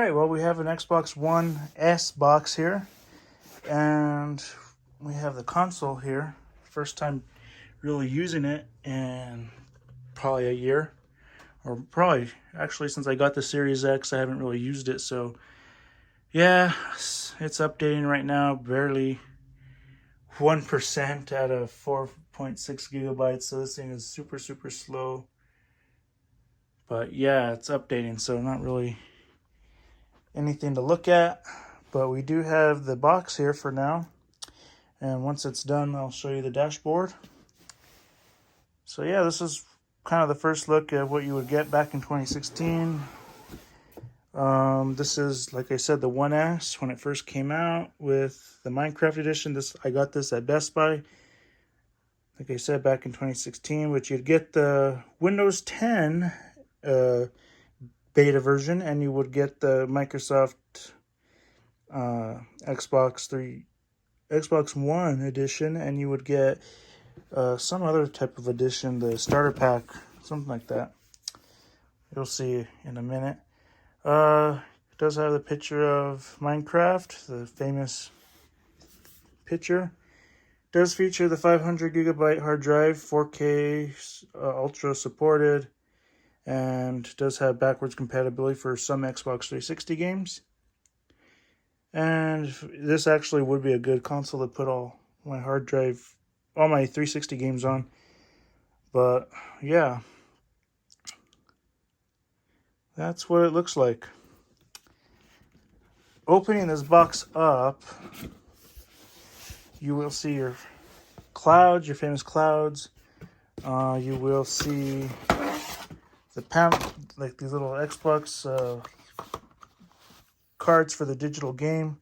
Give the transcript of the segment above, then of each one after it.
right, well, we have an Xbox One S box here, and we have the console here. First time really using it in probably a year, or probably actually since I got the Series X, I haven't really used it. So yeah, it's updating right now, barely 1% out of 4.6 gigabytes. So this thing is super, super slow. But yeah, it's updating, so not really anything to look at. But we do have the box here for now. And once it's done, I'll show you the dashboard. So yeah, this is kind of the first look at what you would get back in 2016. This is, like I said, the 1S when it first came out with the Minecraft edition. I got this at Best Buy, like I said, back in 2016, which you'd get the Windows 10 beta version, and you would get the Microsoft Xbox One edition, and you would get some other type of edition, the starter pack, something like that. You'll see in a minute. It does have the picture of Minecraft, the famous picture. It does feature the 500 gigabyte hard drive, 4K ultra supported, and does have backwards compatibility for some Xbox 360 games. And this actually would be a good console to put all my 360 games on. But yeah, that's what it looks like. Opening this box up, you will see your clouds, your famous clouds. You will see like these little Xbox cards for the digital game.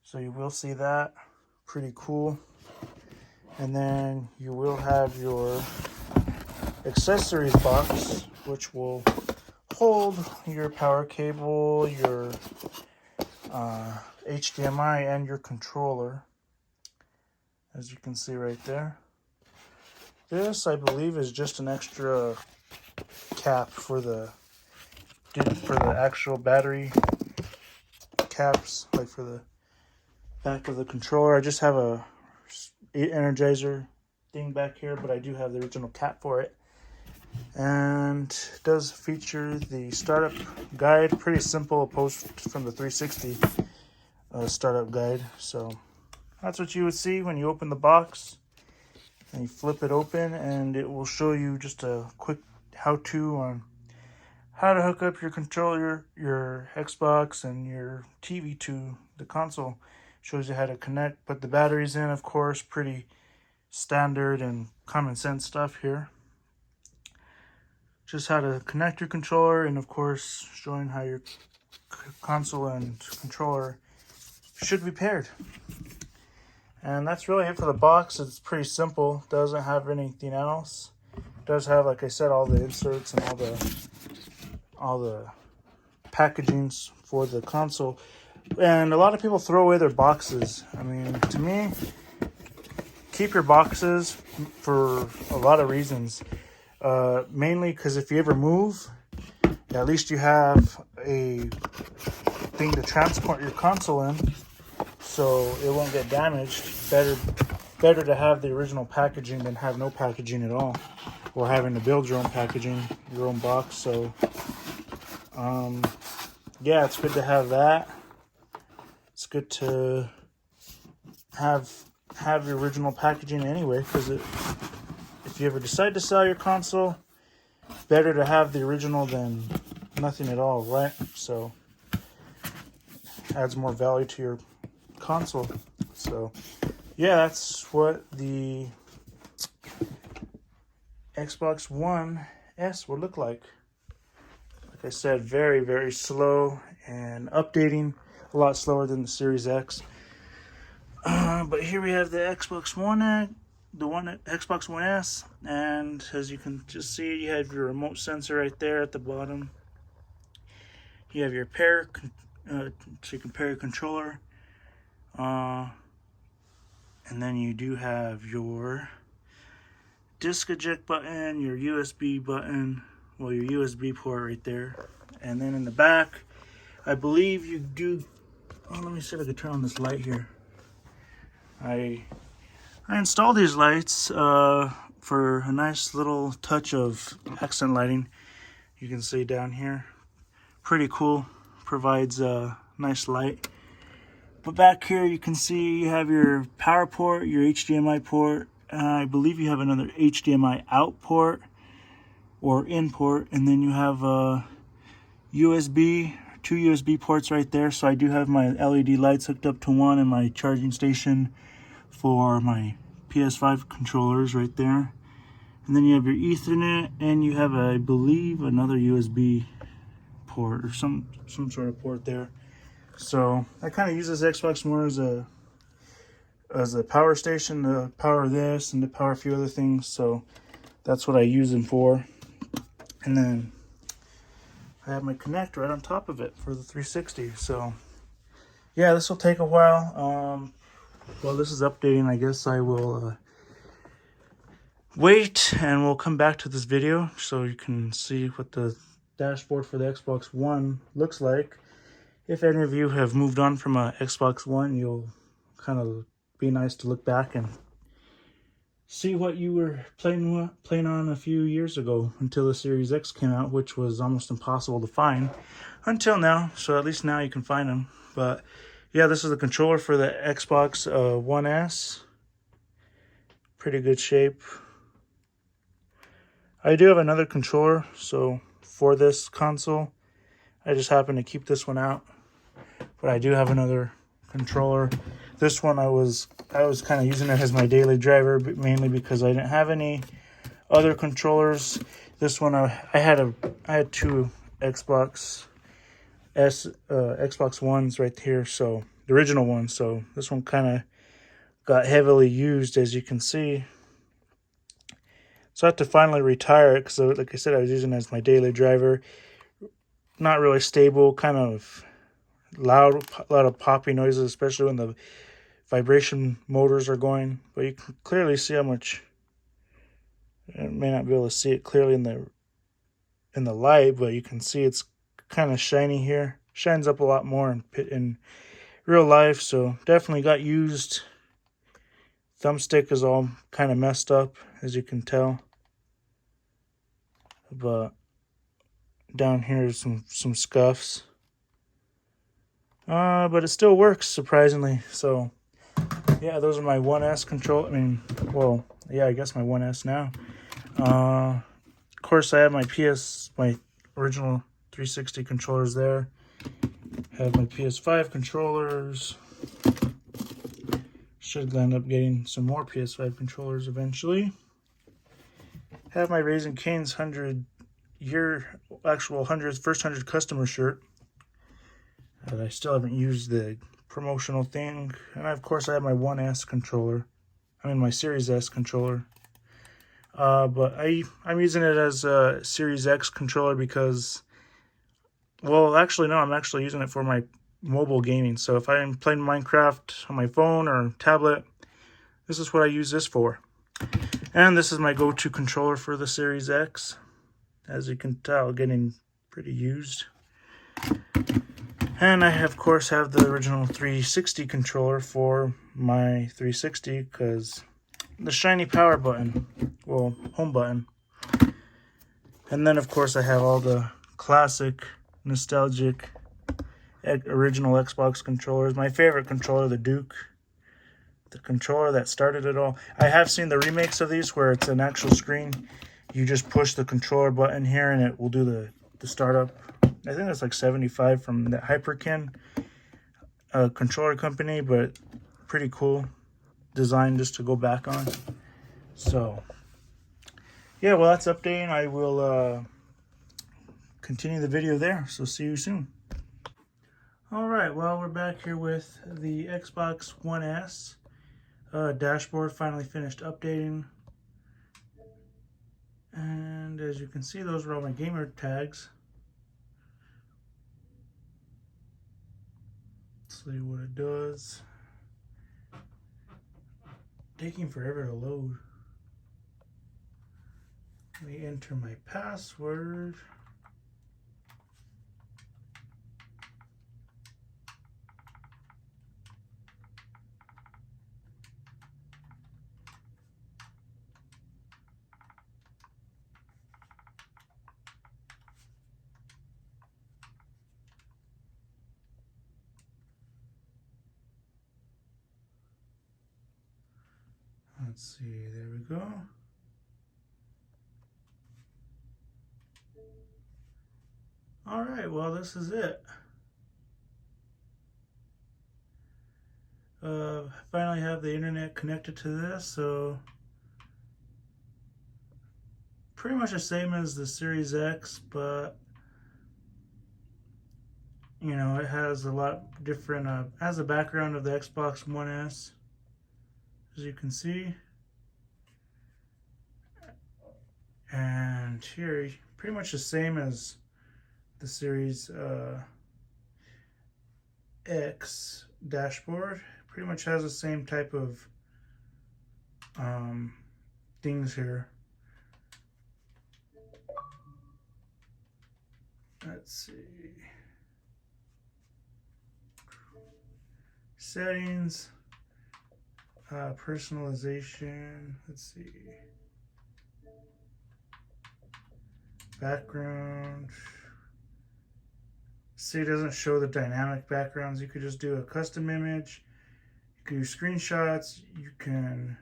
So you will see that. Pretty cool. And then you will have your accessories box, which will hold your power cable, your HDMI, and your controller, as you can see right there. This, I believe, is just an extra cap for the actual battery caps, like for the back of the controller. I just have a Energizer thing back here, but I do have the original cap for it. And it does feature the startup guide, pretty simple, opposed from the 360 startup guide. So that's what you would see when you open the box and you flip it open, and it will show you just a quick how-to on how to hook up your controller, your Xbox, and your TV to the console. Shows you how to connect, put the batteries in, of course, pretty standard and common sense stuff here. Just how to connect your controller, and of course showing how your console and controller should be paired. And that's really it for the box. It's pretty simple. Doesn't have anything else. It does have, like I said, all the inserts and all the packagings for the console. And a lot of people throw away their boxes. I mean, to me, keep your boxes for a lot of reasons. Mainly because if you ever move, at least you have a thing to transport your console in, so it won't get damaged. Better to have the original packaging than have no packaging at all, or having to build your own packaging, your own box. So yeah, it's good to have that. It's good to have your original packaging anyway, because if you ever decide to sell your console, better to have the original than nothing at all, right? So adds more value to your console. So yeah, that's what the Xbox One S would look like. Like I said, very, very slow, and updating a lot slower than the Series X. But here we have the Xbox One Xbox One S, and as you can just see, you have your remote sensor right there at the bottom. You have your so you can pair your controller, and then you do have your disc eject button, your USB button, well, your USB port right there, and then in the back I believe you do. Oh, let me see if I can turn on this light here. I installed these lights for a nice little touch of accent lighting. You can see down here, pretty cool. Provides a nice light. But back here you can see you have your power port, your HDMI port. I believe you have another HDMI out port or in port, and then you have a USB, 2 USB ports right there. So I do have my LED lights hooked up to one and my charging station for my PS5 controllers right there. And then you have your Ethernet, and you have, I believe, another USB port or some sort of port there. So I kind of use this Xbox more as a power station to power this and to power a few other things. So that's what I use them for. And then I have my Kinect right on top of it for the 360. So yeah, this will take a while. While this is updating, I guess I will wait, and we'll come back to this video so you can see what the dashboard for the Xbox One looks like. If any of you have moved on from a Xbox One, you'll kind of be nice to look back and see what you were playing on a few years ago until the Series X came out, which was almost impossible to find until now. So at least now you can find them. But yeah, this is the controller for the Xbox One S. Pretty good shape. I do have another controller, so for this console, I just happen to keep this one out. But I do have another controller. This one I was kind of using it as my daily driver, but mainly because I didn't have any other controllers. This one I had two Xbox Ones right here, so the original one. So this one kind of got heavily used, as you can see. So I had to finally retire it because, like I said, I was using it as my daily driver. Not really stable, kind of loud, a lot of poppy noises, especially when the vibration motors are going. But you can clearly see how much. You may not be able to see it clearly in the light, but you can see it's kind of shiny here. Shines up a lot more in real life, so definitely got used. Thumbstick is all kind of messed up, as you can tell. But down here is some scuffs. But it still works, surprisingly. So yeah, those are my 1S control. I mean, well, yeah, I guess my 1S now. Of course, I have my original 360 controllers there. Have my PS5 controllers. Should end up getting some more PS5 controllers eventually. Have my Raising Cane's 100th customer shirt. I still haven't used the promotional thing. And of course I have my 1S controller. My Series S controller. But I'm using it as a Series X controller because, well, actually no, I'm actually using it for my mobile gaming. So if I'm playing Minecraft on my phone or tablet, this is what I use this for. And this is my go-to controller for the Series X. As you can tell, getting pretty used. And I, of course, have the original 360 controller for my 360 because the shiny power button, well, home button. And then, of course, I have all the classic, nostalgic, original Xbox controllers. My favorite controller, the Duke. The controller that started it all. I have seen the remakes of these where it's an actual screen. You just push the controller button here and it will do the startup. I think that's like 75 from the Hyperkin controller company, but pretty cool design just to go back on. So yeah, well, that's updating. I will continue the video there, so see you soon. Alright, well, we're back here with the Xbox One S. Dashboard finally finished updating. And as you can see, those are all my gamer tags. Let's see what it does. Taking forever to load. Let me enter my password. Let's see, there we go. All right, well, this is it. Finally have the internet connected to this, so pretty much the same as the Series X, but you know, it has a lot different, has a background of the Xbox One S, as you can see. And here, pretty much the same as the Series X dashboard. Pretty much has the same type of things here. Let's see. Settings, personalization, let's see. Background. See, it doesn't show the dynamic backgrounds. You could just do a custom image. You can do screenshots. You can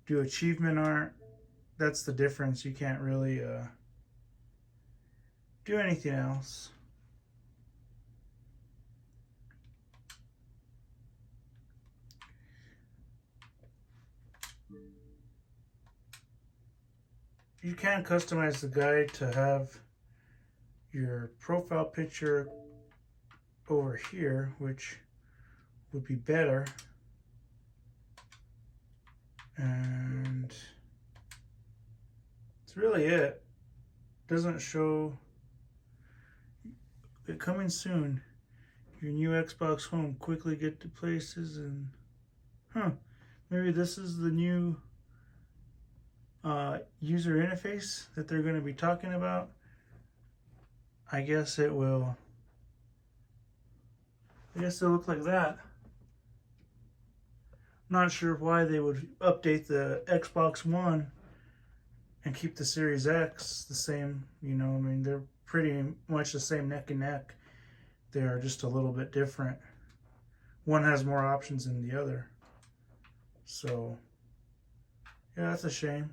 do achievement art. That's the difference. You can't really do anything else. You can customize the guide to have your profile picture over here, which would be better. And that's really it. Doesn't show it coming soon. Your new Xbox Home, quickly get to places, and maybe this is the new user interface that they're going to be talking about. I guess it will. I guess it'll look like that. Not sure why they would update the Xbox One and keep the Series X the same. You know, I mean, they're pretty much the same neck and neck. They are just a little bit different. One has more options than the other. So, yeah, that's a shame.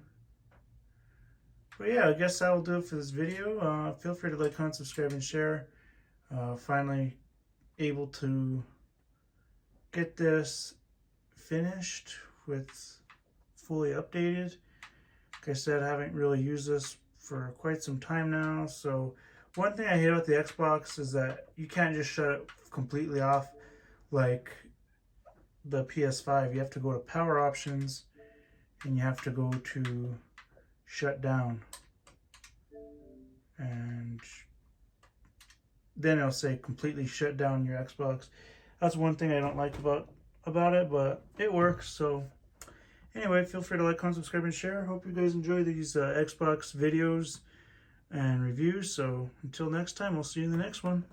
But yeah, I guess that will do it for this video. Feel free to like, comment, subscribe, and share. Finally able to get this finished with fully updated. Like I said, I haven't really used this for quite some time now. So one thing I hate about the Xbox is that you can't just shut it completely off like the PS5. You have to go to power options and you have to go to shut down, and then it'll say completely shut down your Xbox. That's one thing I don't like about it, but it works. So anyway, feel free to like, comment, subscribe, and share. Hope you guys enjoy these Xbox videos and reviews. So until next time, we'll see you in the next one.